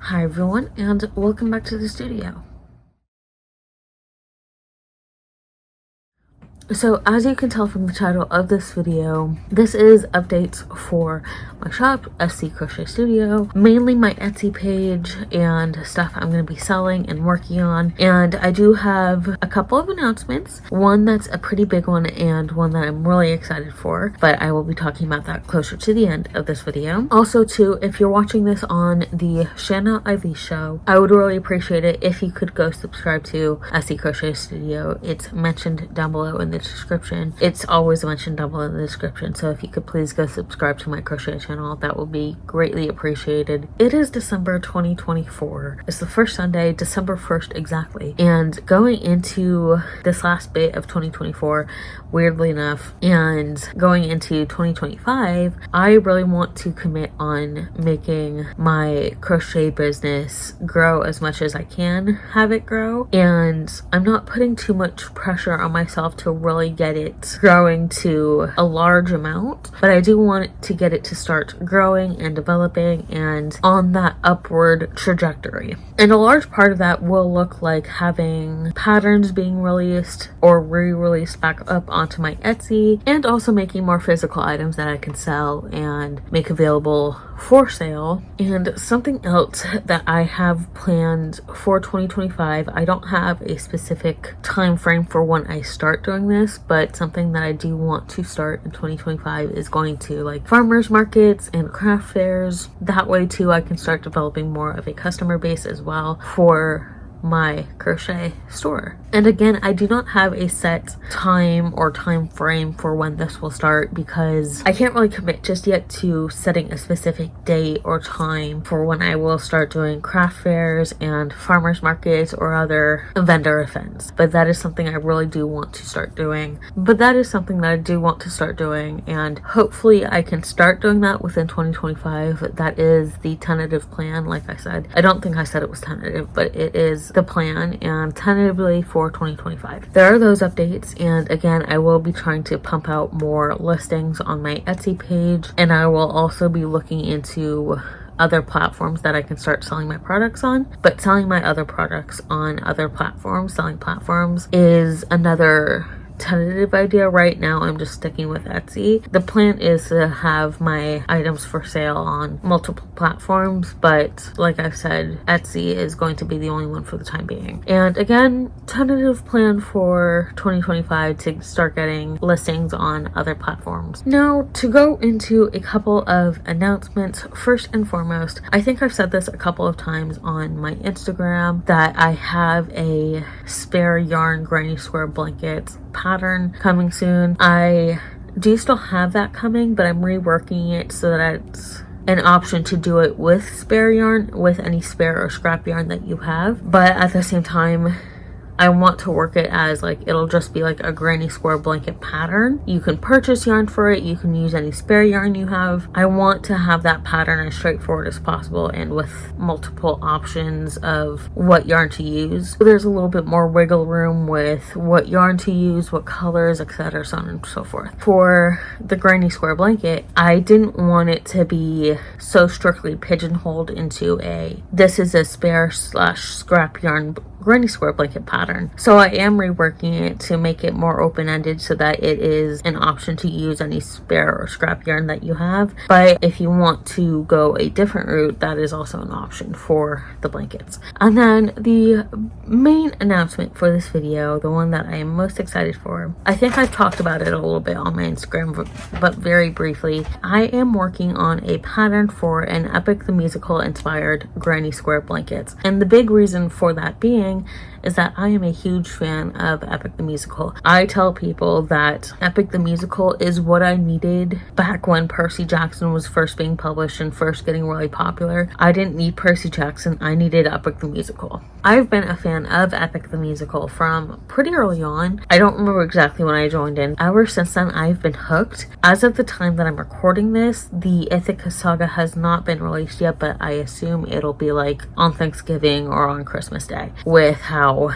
Hi everyone, and welcome back to the studio. So as you can tell from the title of this video, this is updates for my shop, SC Crochet Studio, mainly my Etsy page and stuff I'm going to be selling and working on. And I do have a couple of announcements, one that's a pretty big one and one that I'm really excited for, but I will be talking about that closer to the end of this video. Also too, if you're watching this on the Shanna IV show, I would really appreciate it if you could go subscribe to SC Crochet Studio. It's mentioned down below in the description. It's always mentioned down below in the description, so if you could please go subscribe to my crochet channel, that would be greatly appreciated. It is December 2024. It's the first Sunday, December 1st exactly, and going into this last bit of 2024, weirdly enough, and going into 2025, I really want to commit on making my crochet business grow as much as I can have it grow, and I'm not putting too much pressure on myself to really get it growing to a large amount, but I do want to get it to start growing and developing and on that upward trajectory. And a large part of that will look like having patterns being released or re-released back up onto my Etsy, and also making more physical items that I can sell and make available for sale. And something else that I have planned for 2025, I don't have a specific time frame for when I start doing this, but something that I do want to start in 2025 is going to like farmers markets and craft fairs. That way too I can start developing more of a customer base as well for my crochet store. And again, I do not have a set time or time frame for when this will start because I can't really commit just yet to setting a specific date or time for when I will start doing craft fairs and farmers markets or other vendor events. But that is something I really do want to start doing. And hopefully I can start doing that within 2025. That is the tentative plan. Like I said, I don't think I said it was tentative, but it is the plan, and tentatively for 2025. There are those updates, and again, I will be trying to pump out more listings on my Etsy page, and I will also be looking into other platforms that I can start selling my products on. But selling my other products on other platforms, selling platforms, is another tentative idea. Right now I'm just sticking with Etsy. The plan is to have my items for sale on multiple platforms, but like I've said, Etsy is going to be the only one for the time being. And again, tentative plan for 2025 to start getting listings on other platforms. Now to go into a couple of announcements. First and foremost, I think I've said this a couple of times on my Instagram that I have a spare yarn granny square blanket pattern coming soon. I do still have that coming, but I'm reworking it so that it's an option to do it with spare yarn, with any spare or scrap yarn that you have. But at the same time, I want to work it as like it'll just be like a granny square blanket pattern. You can purchase yarn for it, you can use any spare yarn you have. I want to have that pattern as straightforward as possible and with multiple options of what yarn to use. There's a little bit more wiggle room with what yarn to use, what colors, etc., so on and so forth. For the granny square blanket, I didn't want it to be so strictly pigeonholed into this is a spare / scrap yarn granny square blanket pattern. So I am reworking it to make it more open-ended so that it is an option to use any spare or scrap yarn that you have. But if you want to go a different route, that is also an option for the blankets. And then the main announcement for this video, the one that I am most excited for, I think I've talked about it a little bit on my Instagram, but very briefly, I am working on a pattern for an Epic the Musical inspired granny square blankets. And the big reason for that being is that I am a huge fan of Epic the Musical. I tell people that Epic the Musical is what I needed back when Percy Jackson was first being published and first getting really popular. I didn't need Percy Jackson, I needed Epic the Musical. I've been a fan of Epic the Musical from pretty early on. I don't remember exactly when I joined in. Ever since then, I've been hooked. As of the time that I'm recording this, the Ithaca Saga has not been released yet, but I assume it'll be like on Thanksgiving or on Christmas Day with how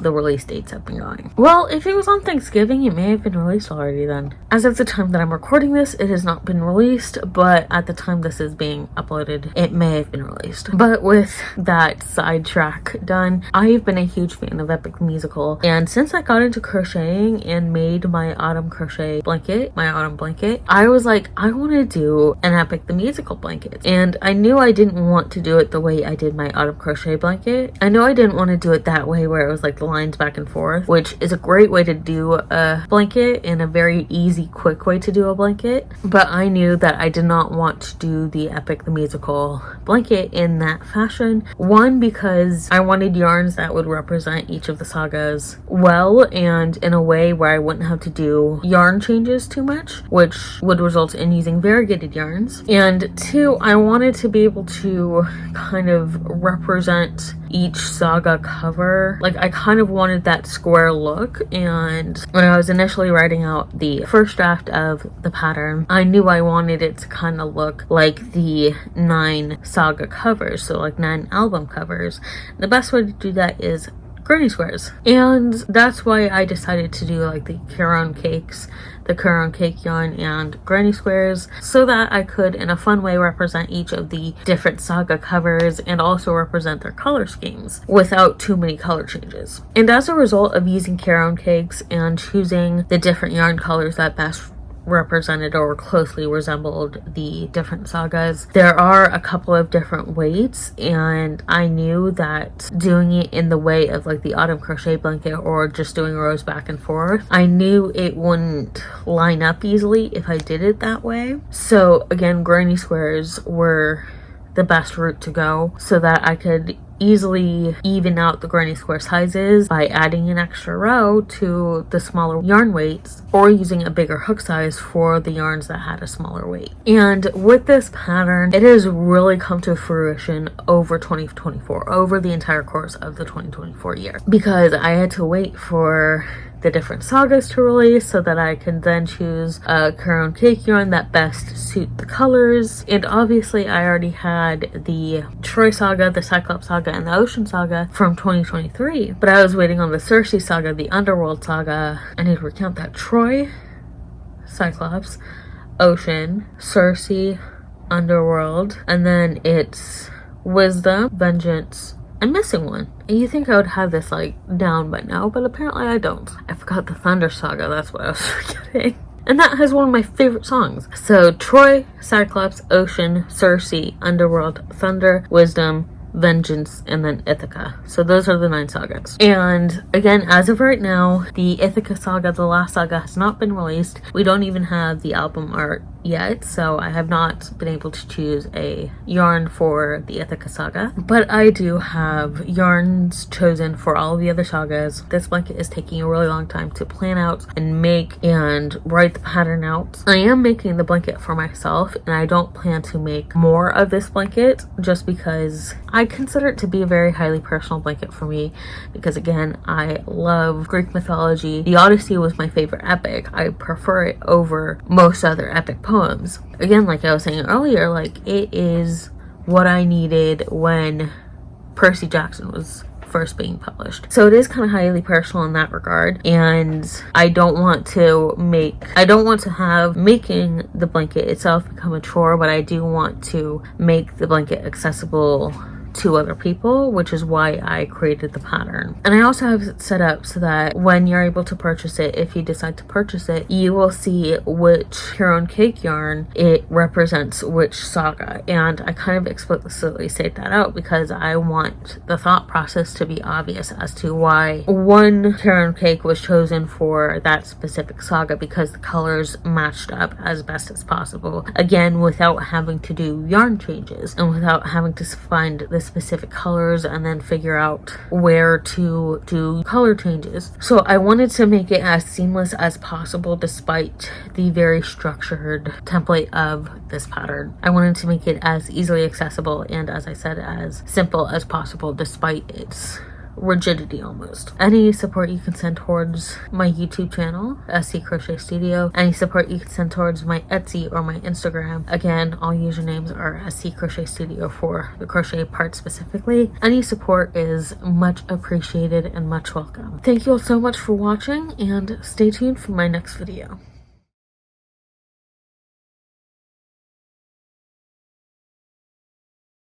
the release dates have been going. Well, if it was on Thanksgiving, it may have been released already then. As of the time that I'm recording this, it has not been released, but at the time this is being uploaded, it may have been released. But with that sidetrack done, I've been a huge fan of Epic the Musical, and since I got into crocheting and made my autumn crochet blanket, my autumn blanket, I was like, I want to do an Epic the Musical blanket. And I knew I didn't want to do it the way I did my autumn crochet blanket. I know I didn't want to do it that way where it was like the lines back and forth, which is a great way to do a blanket and a very easy, quick way to do a blanket. But I knew that I did not want to do the Epic the Musical blanket in that fashion. One, because I wanted yarns that would represent each of the sagas well and in a way where I wouldn't have to do yarn changes too much, which would result in using variegated yarns. And two, I wanted to be able to kind of represent each saga cover. Like, I kind of wanted that square look, and when I was initially writing out the first draft of the pattern, I knew I wanted it to kind of look like the 9 saga covers, so like 9 album covers. The best way to do that is granny squares, and that's why I decided to do like the Caron cakes, the Caron cake yarn and granny squares, so that I could in a fun way represent each of the different saga covers and also represent their color schemes without too many color changes. And as a result of using Caron cakes and choosing the different yarn colors that best represented or closely resembled the different sagas, there are a couple of different weights, and I knew that doing it in the way of like the autumn crochet blanket or just doing rows back and forth, I knew it wouldn't line up easily if I did it that way. So again, granny squares were the best route to go so that I could easily even out the granny square sizes by adding an extra row to the smaller yarn weights or using a bigger hook size for the yarns that had a smaller weight. And with this pattern, it has really come to fruition over 2024, over the entire course of the 2024 year, because I had to wait for the different sagas to release so that I can then choose a Caron cake yarn that best suit the colors. And obviously I already had the Troy saga, the Cyclops saga, and the Ocean saga from 2023, but I was waiting on the Circe saga, the Underworld saga. I need to recount that: Troy, Cyclops, Ocean, Circe, Underworld, and then it's Wisdom, Vengeance. I'm missing one. And you think I would have this like down by now, but apparently I don't. I forgot the Thunder saga, that's what I was forgetting. And that has one of my favorite songs. So Troy, Cyclops, Ocean, Circe, Underworld, Thunder, Wisdom, Vengeance, and then Ithaca. So those are the 9 sagas. And again, as of right now, the Ithaca saga, the last saga, has not been released. We don't even have the album art yet, so I have not been able to choose a yarn for the Ithaca saga, but I do have yarns chosen for all of the other sagas. This blanket is taking a really long time to plan out and make and write the pattern out. I am making the blanket for myself, and I don't plan to make more of this blanket just because I consider it to be a very highly personal blanket for me, because again, I love Greek mythology. The Odyssey was my favorite epic. I prefer it over most other epic poems. Again, like I was saying earlier, like it is what I needed when Percy Jackson was first being published. So it is kind of highly personal in that regard, and I don't want to have making the blanket itself become a chore, but I do want to make the blanket accessible to other people, which is why I created the pattern. And I also have it set up so that when you're able to purchase it, if you decide to purchase it, you will see which Caron cake yarn it represents which saga. And I kind of explicitly state that out because I want the thought process to be obvious as to why one Caron cake was chosen for that specific saga, because the colors matched up as best as possible, again without having to do yarn changes and without having to find this specific colors and then figure out where to do color changes. So I wanted to make it as seamless as possible despite the very structured template of this pattern. I wanted to make it as easily accessible and, as I said, as simple as possible despite its rigidity almost. Any support you can send towards my YouTube channel, SC Crochet Studio, any support you can send towards my Etsy or my Instagram, again, all usernames are SC Crochet Studio for the crochet part specifically. Any support is much appreciated and much welcome. Thank you all so much for watching, and stay tuned for my next video.